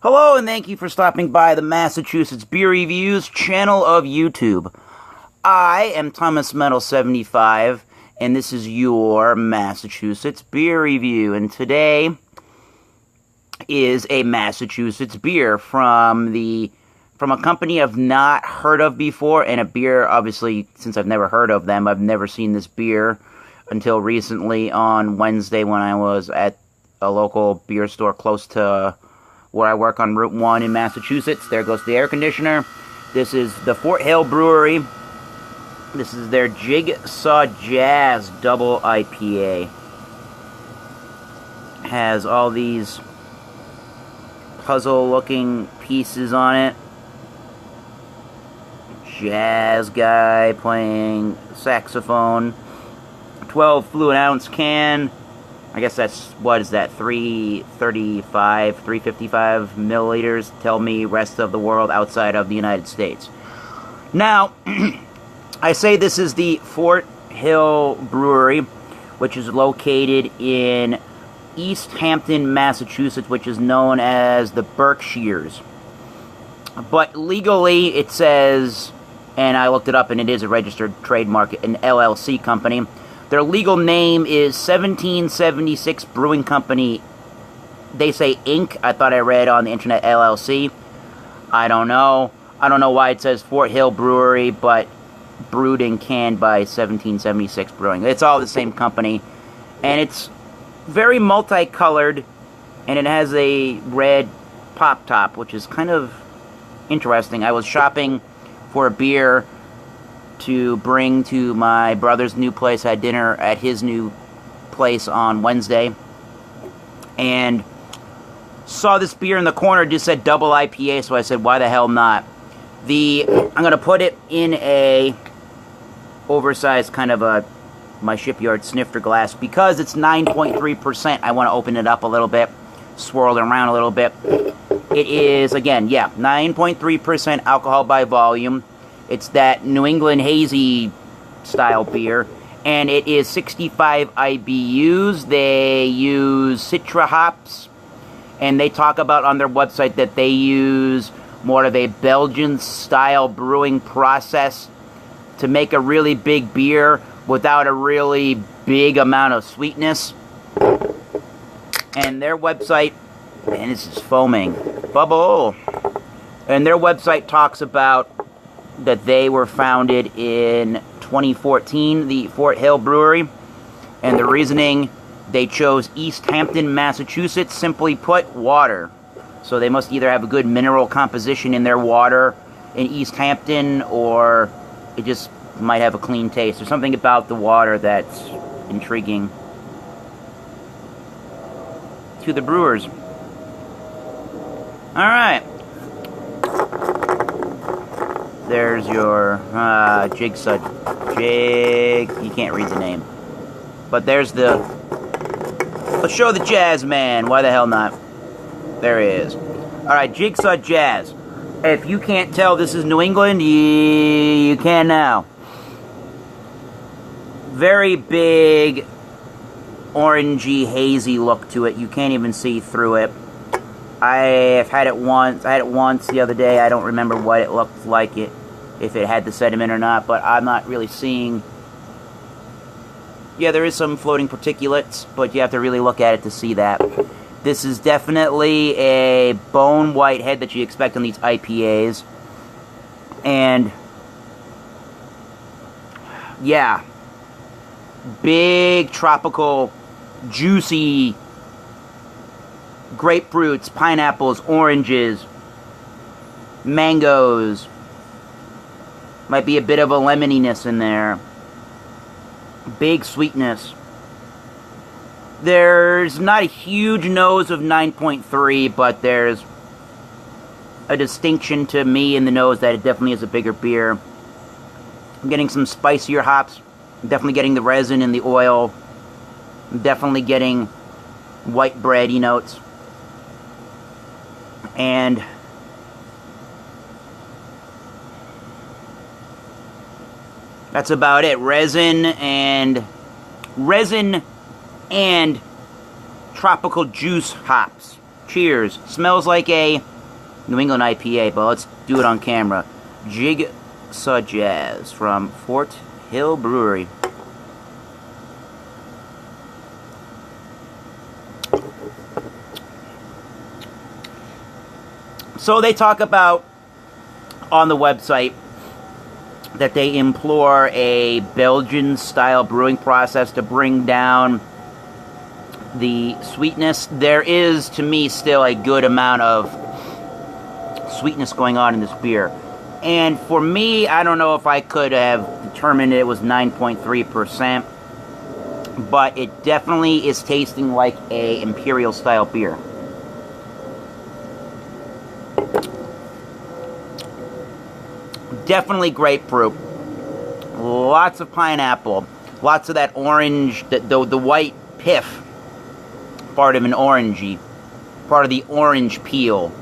Hello, and thank you for stopping by the Massachusetts Beer Reviews channel of YouTube. I am Thomas Metal 75, and this is your Massachusetts Beer Review. And today is a Massachusetts beer from a company I've not heard of before, and a beer, obviously, since I've never heard of them, I've never seen this beer until recently on Wednesday when I was at a local beer store close to where I work on Route 1 in Massachusetts. There goes the air conditioner. This is the Fort Hill Brewery. This is their Jigsaw Jazz Double IPA. Has all these puzzle-looking pieces on it. Jazz guy playing saxophone. 12 fluid ounce can. I guess that's, what is that, 355 milliliters. Tell me rest of the world outside of the United States. Now, I say this is the Fort Hill Brewery, which is located in East Hampton, Massachusetts, which is known as the Berkshires. But legally, it says, and I looked it up, and it is a registered trademark, an LLC company. Their legal name is 1776 Brewing Company. They say Inc. I thought I read on the internet LLC. I don't know. I don't know why it says Fort Hill Brewery, but brewed and canned by 1776 Brewing. It's all the same company. And it's very multicolored, and it has a red pop top, which is kind of interesting. I was shopping for a beer to bring to my brother's new place. I had dinner at his new place on Wednesday, and saw this beer in the corner. It just said double IPA, so I said, why the hell not? I'm going to put it in a oversized kind of my shipyard snifter glass, because it's 9.3%. I want to open it up a little bit, swirl it around a little bit. It is, again, 9.3% alcohol by volume. It's that New England hazy style beer, and it is 65 IBUs. They use Citra hops, and they talk about on their website that they use more of a Belgian style brewing process to make a really big beer without a really big amount of sweetness. And their website, and this is foaming, bubble, and their website talks about that they were founded in 2014, the Fort Hill Brewery, and the reasoning, they chose East Hampton, Massachusetts. Simply put, water. So they must either have a good mineral composition in their water in East Hampton, or it just might have a clean taste. There's something about the water that's intriguing to the brewers. Alright. There's your Jigsaw. You can't read the name. But there's the... Let's show the Jazz Man. Why the hell not? There he is. Alright, Jigsaw Jazz. If you can't tell this is New England, you can now. Very big, orangey, hazy look to it. You can't even see through it. I've had it once. I had it once the other day. I don't remember what it looked like, if it had the sediment or not, but I'm not really seeing... Yeah, there is some floating particulates, but you have to really look at it to see that. This is definitely a bone white head that you expect on these IPAs. And yeah, big tropical, juicy grapefruits, pineapples, oranges, mangoes. Might be a bit of a lemoniness in there. Big sweetness. There's not a huge nose of 9.3, but there's a distinction to me in the nose that it definitely is a bigger beer. I'm getting some spicier hops. I'm definitely getting the resin and the oil. I'm definitely getting white bready notes. And that's about it. Resin and tropical juice hops. Cheers. Smells like a New England IPA, but let's do it on camera. Jigsaw Jazz from Fort Hill Brewery. So they talk about on the website that they employ a Belgian-style brewing process to bring down the sweetness. There is, to me, still a good amount of sweetness going on in this beer. And for me, I don't know if I could have determined it was 9.3%, but it definitely is tasting like a imperial-style beer. Definitely grapefruit. Lots of pineapple. Lots of that orange, the white pith. Part of an orangey. Part of the orange peel.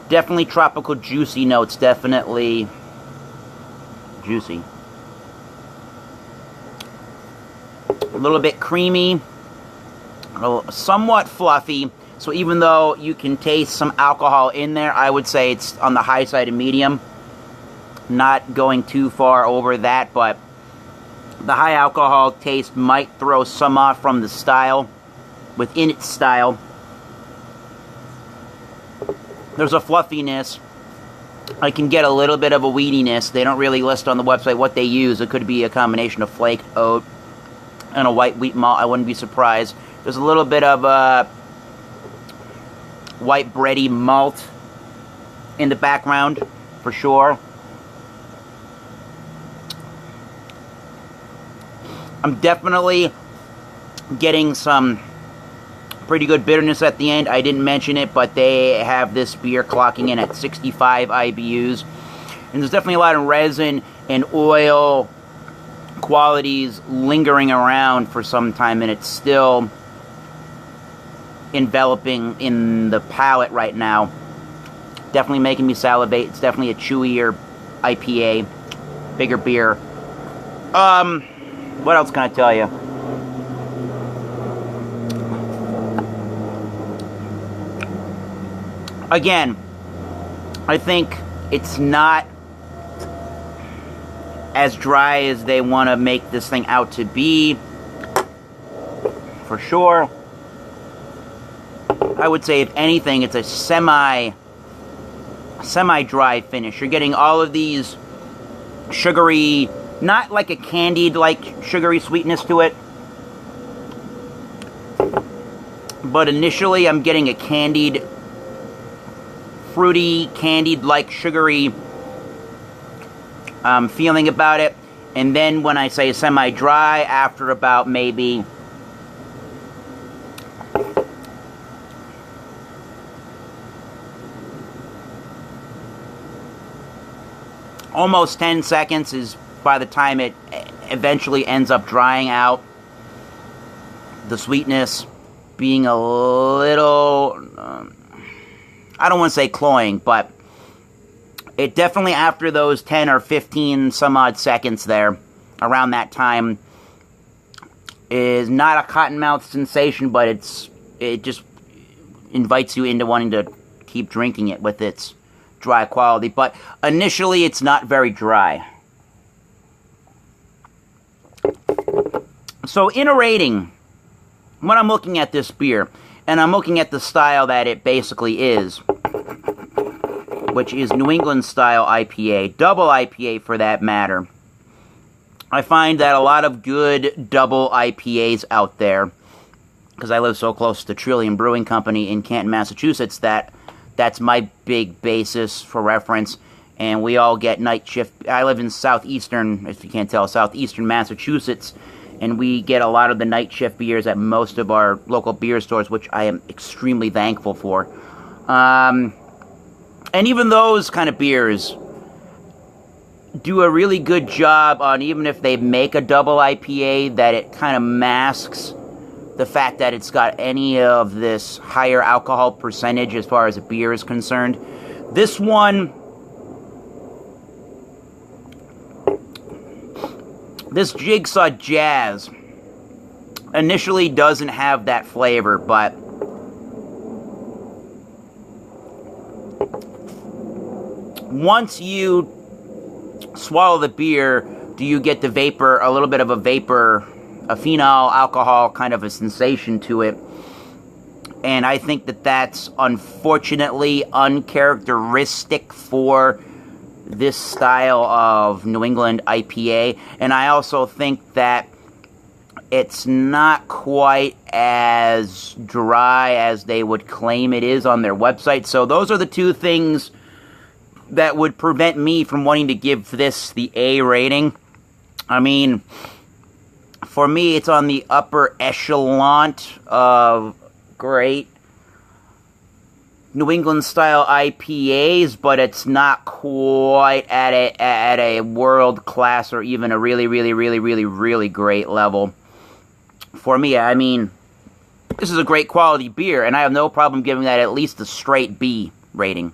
Definitely tropical juicy notes. Definitely juicy. A little bit creamy. Somewhat fluffy. So even though you can taste some alcohol in there, I would say it's on the high side of medium. Not going too far over that, but the high alcohol taste might throw some off from the style, within its style. There's a fluffiness. I can get a little bit of a weediness. They don't really list on the website what they use. It could be a combination of flaked oat and a white wheat malt. I wouldn't be surprised. There's a little bit of a white bready malt in the background, for sure. I'm definitely getting some pretty good bitterness at the end. I didn't mention it, but they have this beer clocking in at 65 IBUs. And there's definitely a lot of resin and oil qualities lingering around for some time, and it's still enveloping in the palate right now. Definitely making me salivate. It's definitely a chewier IPA, bigger beer. What else can I tell you? Again, I think it's not as dry as they want to make this thing out to be, for sure. I would say, if anything, it's a semi-dry finish. You're getting all of these sugary, not like a candied, like sugary sweetness to it. But initially, I'm getting a candied, fruity, candied-like sugary feeling about it. And then when I say semi-dry, after about maybe almost 10 seconds is by the time it eventually ends up drying out. The sweetness being a little, I don't want to say cloying, but it definitely, after those 10 or 15 some odd seconds there, around that time, is not a cotton mouth sensation, but it just invites you into wanting to keep drinking it with its dry quality. But initially, it's not very dry. So in a rating, when I'm looking at this beer, and I'm looking at the style that it basically is, which is New England style IPA, double IPA for that matter, I find that a lot of good double IPAs out there, because I live so close to Trillium Brewing Company in Canton, Massachusetts, that's my big basis for reference. And we all get night shift. I live in southeastern, if you can't tell, southeastern Massachusetts, and we get a lot of the night shift beers at most of our local beer stores, which I am extremely thankful for. And even those kind of beers do a really good job on, even if they make a double IPA, that it kind of masks the fact that it's got any of this higher alcohol percentage as far as a beer is concerned. This one, this Jigsaw Jazz, initially doesn't have that flavor, but once you swallow the beer, do you get the vapor, a little bit of a vapor, a phenol alcohol kind of a sensation to it. And I think that that's unfortunately uncharacteristic for this style of New England IPA. And I also think that it's not quite as dry as they would claim it is on their website. So those are the two things that would prevent me from wanting to give this the A rating. I mean, for me, it's on the upper echelon of great New England style IPAs, but it's not quite at a world class or even a really great level. For me, I mean, this is a great quality beer, and I have no problem giving that at least a straight B rating.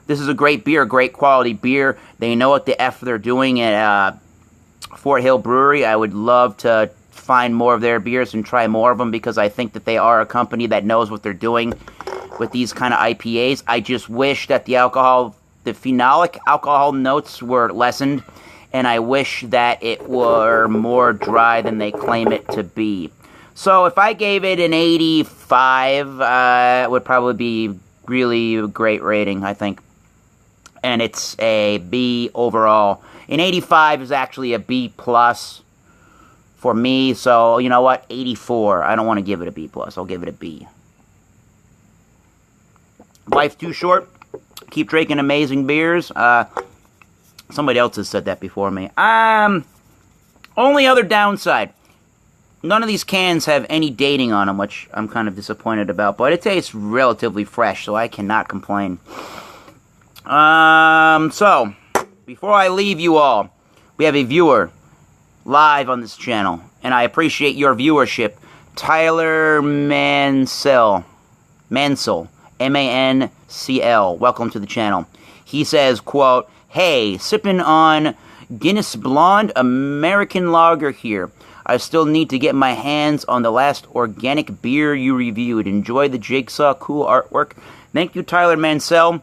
This is a great beer, great quality beer. They know what the F they're doing at Fort Hill Brewery. I would love to find more of their beers and try more of them, because I think that they are a company that knows what they're doing with these kind of IPAs. I just wish that the phenolic alcohol notes were lessened, and I wish that it were more dry than they claim it to be. So if I gave it an 85, it would probably be really a great rating, I think. And it's a B overall. An 85 is actually a B plus for me, so you know what? 84. I don't want to give it a B plus. I'll give it a B. Life's too short. Keep drinking amazing beers. Somebody else has said that before me. Only other downside. None of these cans have any dating on them, which I'm kind of disappointed about. But it tastes relatively fresh, so I cannot complain. So, before I leave you all, we have a viewer live on this channel, and I appreciate your viewership. Tyler Mansell, M-A-N-C-L, welcome to the channel. He says, quote, "Hey, sipping on Guinness Blonde American Lager here. I still need to get my hands on the last organic beer you reviewed. Enjoy the Jigsaw, cool artwork." Thank you, Tyler Mansell.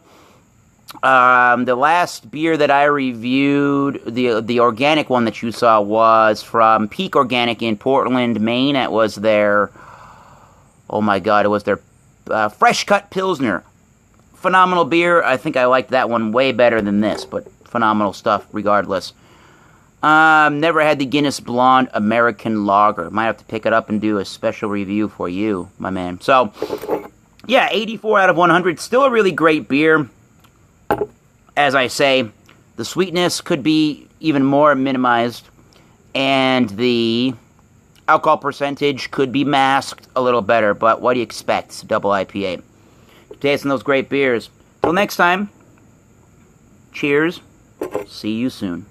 The last beer that I reviewed, the organic one that you saw, was from Peak Organic in Portland, Maine. It was their, oh my god, it was their Fresh Cut Pilsner. Phenomenal beer. I think I liked that one way better than this, but phenomenal stuff regardless. Never had the Guinness Blonde American Lager. Might have to pick it up and do a special review for you, my man. So, yeah, 84 out of 100. Still a really great beer. As I say, the sweetness could be even more minimized, and the alcohol percentage could be masked a little better, but what do you expect? It's a double IPA. Tasting those great beers. Till next time, cheers. See you soon.